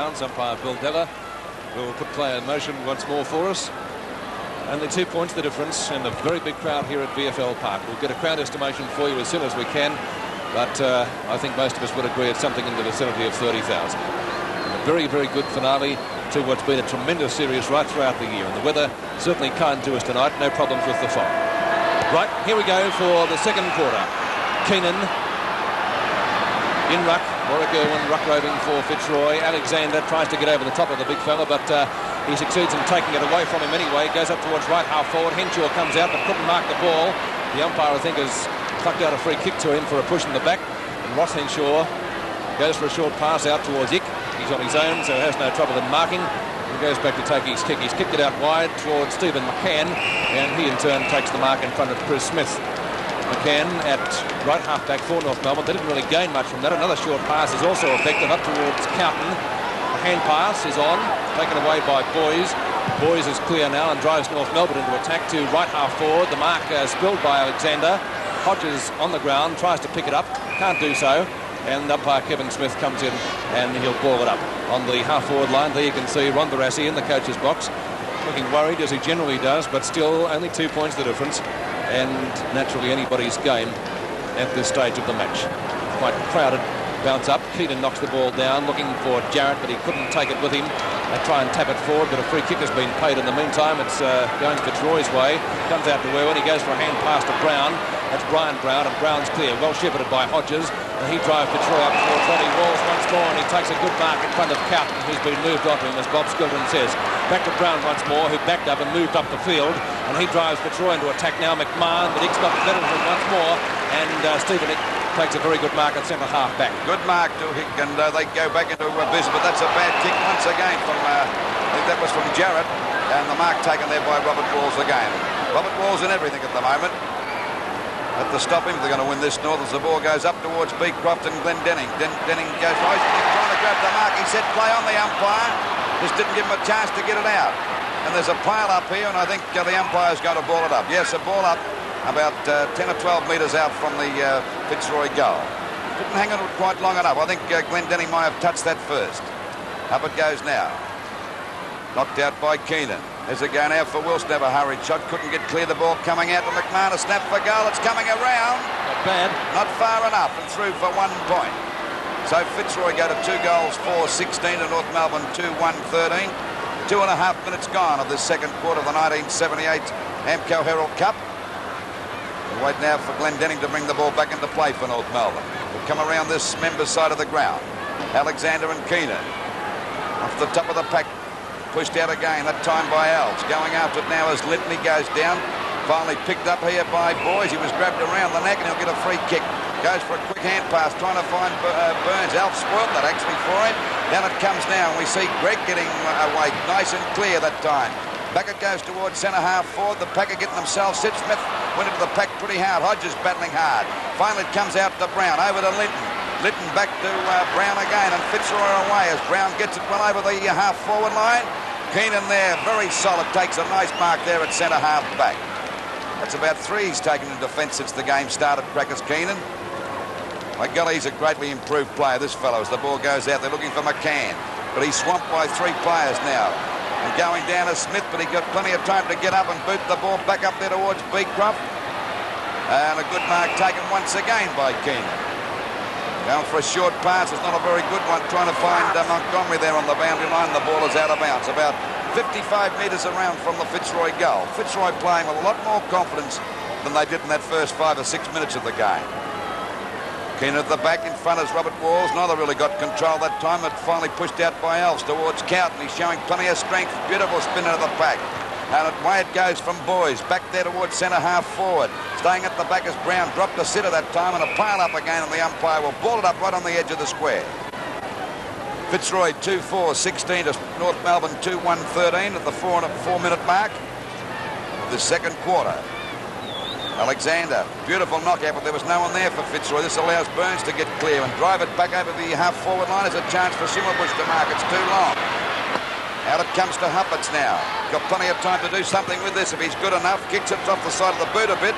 bounds. Umpire Bill Deller will put play in motion once more for us. Only 2 points the difference, and a very big crowd here at VFL Park. We'll get a crowd estimation for you as soon as we can, but I think most of us would agree it's something in the vicinity of 30,000. A very, very good finale to what's been a tremendous series right throughout the year, and the weather certainly kind to us tonight. No problems with the fog. Right, here we go for the second quarter. Keenan in ruck. Warwick Irwin ruck roving for Fitzroy. Alexander tries to get over the top of the big fella, but he succeeds in taking it away from him anyway. Goes up towards right half forward. Henshaw comes out but couldn't mark the ball. The umpire, I think, has plucked out a free kick to him for a push in the back. And Ross Henshaw goes for a short pass out towards Ick. He's on his own, so has no trouble in marking. He goes back to take his kick. He's kicked it out wide towards Stephen McCann, and he in turn takes the mark in front of Chris Smith. McCann at right half back for North Melbourne. They didn't really gain much from that. Another short pass is also effective up towards Carlton. The hand pass is on, taken away by Boys. Boys is clear now and drives North Melbourne into attack to right half forward. The mark spilled by Alexander. Hodges on the ground, tries to pick it up, can't do so. And umpire Kevin Smith comes in and he'll ball it up. On the half forward line, there you can see Ron Barassi in the coach's box, looking worried as he generally does, but still only 2 points the difference. And naturally anybody's game at this stage of the match. Quite crowded. Bounce up. Keaton knocks the ball down, looking for Jarrett, but he couldn't take it with him. They try and tap it forward, but a free kick has been paid in the meantime. It's going Fitzroy's way. Comes out to Irwin. He goes for a hand pass to Brown. That's Brian Brown, and Brown's clear. Well shepherded by Hodges. And he drives Fitzroy up towards Roddy Walls once more, and he takes a good mark in front of Carlton, who's been moved onto him, as Bob Skilton says. Back to Brown once more, who backed up and moved up the field. And he drives Fitzroy into attack now. McMahon, but Ick's got the better of him once more. And Stephen Ick takes a very good mark at centre half back. Good mark to Ick, and they go back into business, but that's a bad kick once again from, I think that was from Jarrett. And the mark taken there by Robert Walls again. Robert Walls in everything at the moment. Have to stop him if they're going to win this North, as the ball goes up towards Beecroft and Glendenning. Denning goes right, trying to grab the mark. He said play on the umpire. Just didn't give him a chance to get it out. And there's a pile up here, and I think the umpire's going to ball it up. Yes, a ball up about 10 or 12 metres out from the Fitzroy goal. Didn't hang on to it quite long enough. I think Glendenning might have touched that first. Up it goes now. Knocked out by Keenan. There's a go now for Wilson. Have a hurried shot. Couldn't get clear. The ball coming out to McMahon. A snap for goal. It's coming around. Not bad. Not far enough, and through for 1 point. So Fitzroy go to 2 goals, 4-16 to North Melbourne 2-1-13. 2.5 minutes gone of this second quarter of the 1978 Amco Herald Cup. We'll wait now for Glendenning to bring the ball back into play for North Melbourne. We'll come around this member's side of the ground. Alexander and Keenan. Off the top of the pack. Pushed out again, that time by Alves. Going after it now as Litney goes down. Finally picked up here by Boys. He was grabbed around the neck and he'll get a free kick. Goes for a quick hand pass, trying to find Burns. Alves spoiled that actually for him. Down it comes now, and we see Greg getting away nice and clear that time. Back it goes towards centre half forward. The Packer getting themselves. Sid Smith went into the pack pretty hard. Hodges battling hard. Finally it comes out to Brown, over to Linton. Linton back to Brown again, and Fitzroy away as Brown gets it well over the half forward line. Keenan there, very solid, takes a nice mark there at centre half back. That's about 3 he's taken in defence since the game started, Crackers Keenan. My golly, he's a greatly improved player, this fellow. As the ball goes out, they're looking for McCann, but he's swamped by 3 players now. And going down to Smith, but he got plenty of time to get up and boot the ball back up there towards Beecroft. And a good mark taken once again by Keenan. Going for a short pass, it's not a very good one, trying to find Montgomery there on the boundary line. The ball is out of bounds, about 55 metres around from the Fitzroy goal. Fitzroy playing with a lot more confidence than they did in that first 5 or 6 minutes of the game. Keenan at the back, in front is Robert Walls. Neither really got control that time. It finally pushed out by Alves towards Carlton. He's showing plenty of strength. Beautiful spin out of the pack. And away it goes from Boys, back there towards centre half forward. Staying at the back as Brown dropped a sitter that time, and a pile up again, and the umpire will ball it up right on the edge of the square. Fitzroy 2-4-16 to North Melbourne 2-1-13 at the 4-minute mark of the second quarter. Alexander, beautiful knockout, but there was no one there for Fitzroy. This allows Burns to get clear and drive it back over the half forward line. There's a chance for Simmerbush to mark. It's too long. Out it comes to Huppets now. Got plenty of time to do something with this if he's good enough. Kicks it off the side of the boot a bit.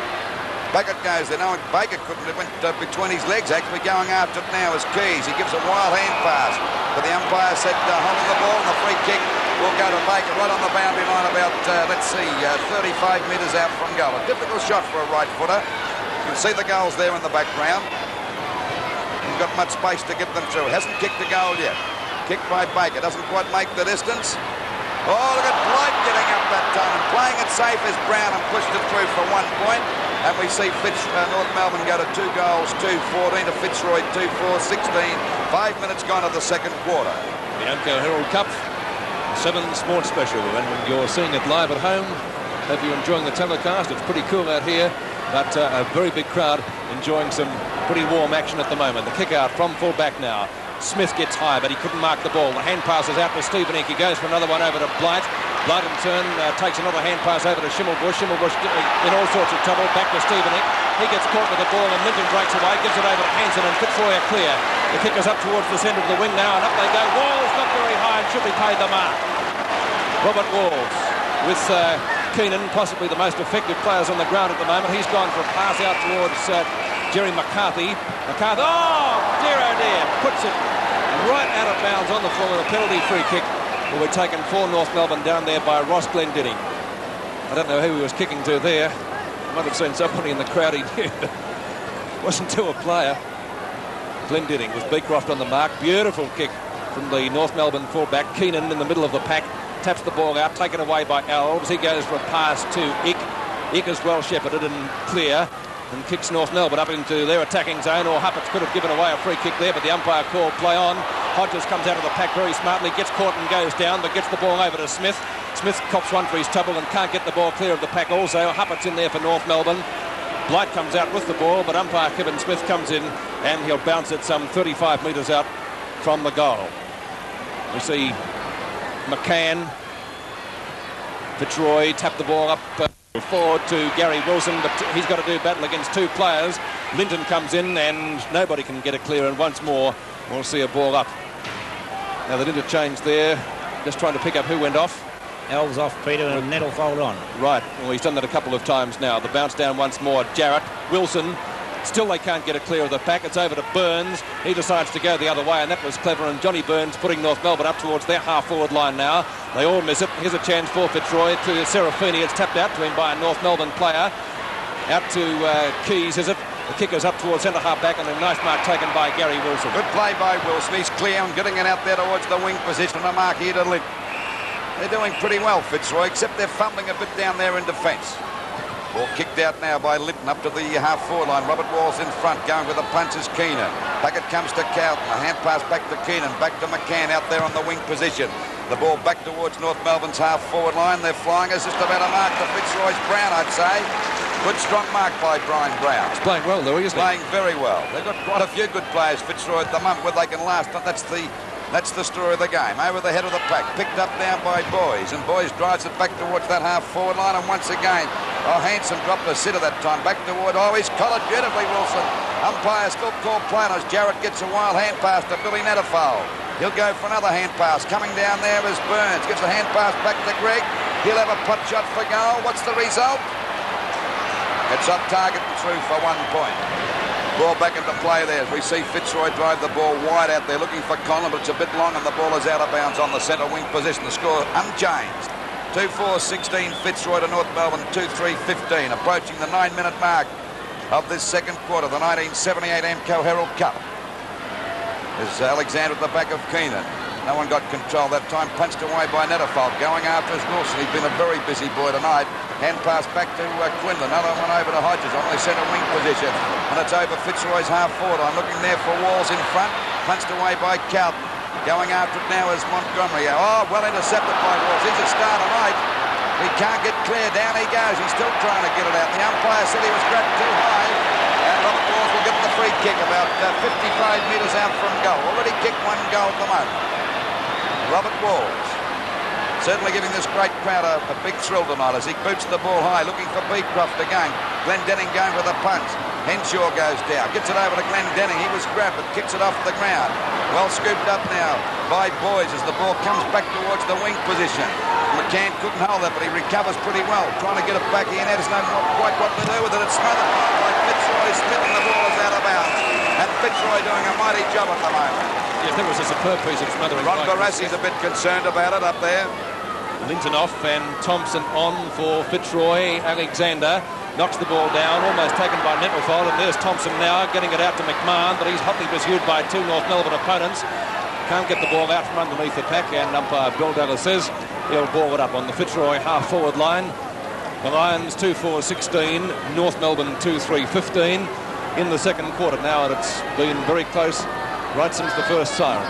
Back it goes there. No, Baker couldn't. It went between his legs, actually. Going after it now is Keys. He gives a wild hand pass. But the umpire said holding the ball, and the free kick will go to Baker right on the boundary line about, 35 metres out from goal. A difficult shot for a right footer. You can see the goals there in the background. He's got much space to get them through. Hasn't kicked the goal yet. Kicked by Baker. Doesn't quite make the distance. Oh, look at Blight getting up that time and playing it safe as Brown and pushed it through for 1 point. And we see North Melbourne go to 2 goals, 2-14 to Fitzroy, 2-4-16. 5 minutes gone of the second quarter. The Amco Herald Cup 7 Sports Special, and you're seeing it live at home. Hope you're enjoying the telecast. It's pretty cool out here, but a very big crowd enjoying some pretty warm action at the moment. The kick out from full back now. Smith gets high, but he couldn't mark the ball. The hand pass is out to Stevenink. He goes for another one over to Blight. Blight in turn takes another hand pass over to Schimmelbusch. Schimmelbusch in all sorts of trouble. Back to Stevenink. He gets caught with the ball and Linton breaks away. Gives it over to Hansen and Fitzroy are clear. The kick is up towards the centre of the wing now and up they go. Walls not very high and should be paid the mark. Robert Walls with Keenan, possibly the most effective players on the ground at the moment. He's gone for a pass out towards Jerry McCarthy. McCarthy, oh dear, puts it right out of bounds on the floor with a penalty free kick. Will be taken for North Melbourne down there by Ross Glendinning. I don't know who he was kicking to there. Might have seen somebody in the crowd he knew. Wasn't to a player. Glendinning with Beecroft on the mark. Beautiful kick from the North Melbourne fullback. Keenan in the middle of the pack. Taps the ball out, taken away by Alves. He goes for a pass to Ick. Ick is well shepherded and clear. And kicks North Melbourne up into their attacking zone, or Huppets could have given away a free kick there, but the umpire called play on. Hodges comes out of the pack very smartly, gets caught and goes down, but gets the ball over to Smith. Smith cops one for his trouble and can't get the ball clear of the pack also. Huppets in there for North Melbourne. Blight comes out with the ball, but umpire Kevin Smith comes in and he'll bounce it some 35 metres out from the goal. We see McCann, Fitzroy tap the ball up forward to Gary Wilson, but he's got to do battle against 2 players. Linton comes in and nobody can get it clear, and once more we'll see a ball up. Now the interchange there, just trying to pick up who went off. Elves off Peter and Nettle fold on. Right, well he's done that a couple of times now. The bounce down once more, Jarrett, Wilson. Still they can't get it clear of the pack. It's over to Burns. He decides to go the other way, and that was clever. And Johnny Burns putting North Melbourne up towards their half-forward line now. They all miss it. Here's a chance for Fitzroy to Serafini. It's tapped out to him by a North Melbourne player. Out to Keys, is it? The kick is up towards centre-half back, and a nice mark taken by Gary Wilson. Good play by Wilson. He's clear and getting it out there towards the wing position. A mark here to Linton. They're doing pretty well, Fitzroy, except they're fumbling a bit down there in defence. Ball kicked out now by Linton up to the half-forward line. Robert Walls in front, going with the punch is Keenan. Packet comes to Carlton. A hand pass back to Keenan, back to McCann out there on the wing position. The ball back towards North Melbourne's half-forward line. They're flying. It's just about a mark to Fitzroy's Brown, I'd say. Good strong mark by Brian Brown. He's playing well, Louis, isn't he? Playing very well. They've got quite a few good players, Fitzroy, at the moment, where they can last. That's the story of the game. Over the head of the pack, picked up now by Boys, and Boys drives it back towards that half-forward line, and once again, Hansen dropped the sitter that time, back toward, he's collared beautifully, Wilson. Umpire still called play on as Jarrett gets a wild hand pass to Billy Netterfold. He'll go for another hand pass. Coming down there is Burns, gets a hand pass back to Greg. He'll have a putt shot for goal. What's the result? It's up target and through for 1 point. Ball back into play there as we see Fitzroy drive the ball wide out there looking for Conlon, but it's a bit long and the ball is out of bounds on the centre wing position. The score unchanged. 2-4-16 Fitzroy to North Melbourne, 2-3-15, approaching the 9-minute mark of this second quarter, the 1978 Amco Herald Cup. There's Alexander at the back of Keenan. No one got control that time, punched away by Netterfold. Going after is Wilson. He's been a very busy boy tonight. Hand pass back to Quinlan. Another one over to Hodges on the centre wing position. And it's over Fitzroy's half-forward. I'm looking there for Walls in front. Punched away by Carlton. Going after it now is Montgomery. Well intercepted by Walls. He's a star tonight. He can't get clear. Down he goes. He's still trying to get it out. The umpire said he was grabbed too high. And Robert Walls will get the free kick about 55 metres out from goal. Already kicked 1 goal at the moment. Robert Walls certainly giving this great crowd a big thrill tonight as he boots the ball high, looking for Beecroft again. Glendinning going for the punch. Henshaw goes down, gets it over to Glendinning. He was grabbed but kicks it off the ground. Well scooped up now by Boys as the ball comes back towards the wing position. McCann couldn't hold that, but he recovers pretty well. Trying to get it back in. Doesn't know quite what to do with it. It's smothered by Fitzroy. Smith, and the ball is out of bounds. And Fitzroy doing a mighty job at the moment. Yes, that was a superb piece of smothering. Ron Barassi's a bit concerned about it up there. Lintonoff and Thompson on for Fitzroy. Alexander knocks the ball down, almost taken by Nettlefold, and there's Thompson now getting it out to McMahon, but he's hotly pursued by two North Melbourne opponents. Can't get the ball out from underneath the pack, and umpire Bill Dallas says he'll ball it up on the Fitzroy half-forward line. The Lions 2-4-16, North Melbourne 2-3-15 in the second quarter now, and it's been very close right since the first siren.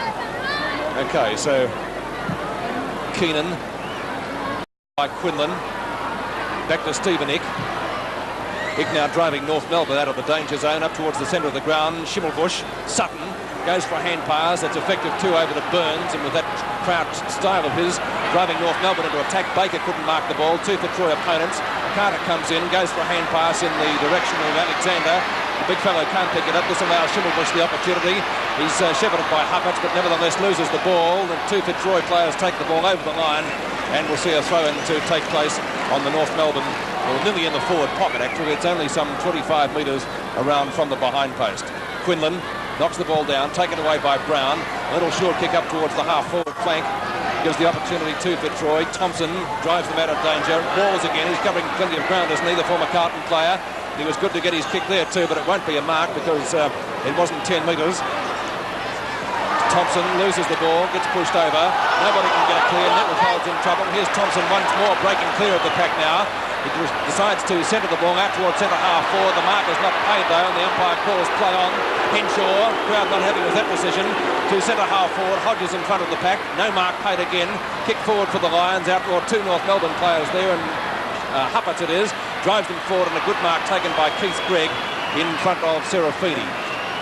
Okay, so Keenan by Quinlan, back to Stephen Ick. Ick now driving North Melbourne out of the danger zone up towards the centre of the ground. Schimmelbusch, Sutton goes for a hand pass. That's effective too over to Burns, and with that crouched style of his, driving North Melbourne into attack. Baker couldn't mark the ball. Two Fitzroy opponents. Carter comes in, goes for a hand pass in the direction of Alexander. The big fellow can't pick it up. This allows Schimmelbusch the opportunity. He's shepherded by Huppert, but nevertheless loses the ball. The two Fitzroy players take the ball over the line, and we'll see a throw-in to take place on the North Melbourne, well, nearly in the forward pocket, actually. It's only some 25 metres around from the behind post. Quinlan knocks the ball down, taken away by Brown. A little short kick up towards the half-forward flank. Gives the opportunity to Fitzroy. Thompson drives them out of danger. Balls again. He's covering plenty of ground, isn't he, the former Carlton player? He was good to get his kick there too, but it won't be a mark because it wasn't 10 metres. Thompson loses the ball, gets pushed over. Nobody can get it clear. Nettlefold's in trouble. Here's Thompson once more, breaking clear of the pack now. He decides to centre the ball out towards centre half forward. The mark is not paid though, and the umpire calls play on. Henshaw, crowd not happy with that decision. To centre half forward, Hodges in front of the pack. No mark paid again. Kick forward for the Lions. Out toward two North Melbourne players there, and Huppert it is. Drives them forward, and a good mark taken by Keith Gregg in front of Serafini.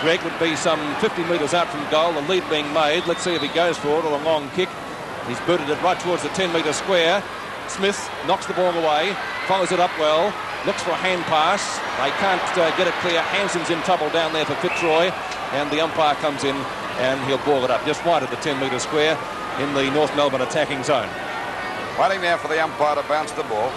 Gregg would be some 50 metres out from goal, the lead being made. Let's see if he goes for it, or a long kick. He's booted it right towards the 10-metre square. Smith knocks the ball away, follows it up well, looks for a hand pass. They can't get it clear. Hanson's in trouble down there for Fitzroy, and the umpire comes in and he'll ball it up just wide of the 10-metre square in the North Melbourne attacking zone. Waiting now for the umpire to bounce the ball.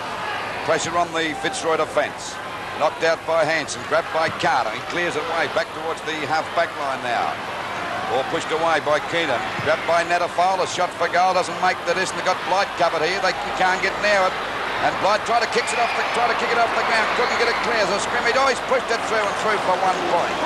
Pressure on the Fitzroy defence. Knocked out by Hanson, grabbed by Carter. He clears it away back towards the half-back line now. Ball pushed away by Keenan. Grabbed by Nettlefold. A shot for goal doesn't make the distance. They've got Blight covered here. They can't get near it. And Blight tried to kick it off the ground. Couldn't get it clear. So scrimmage. Oh, he's pushed it through and through for 1 point.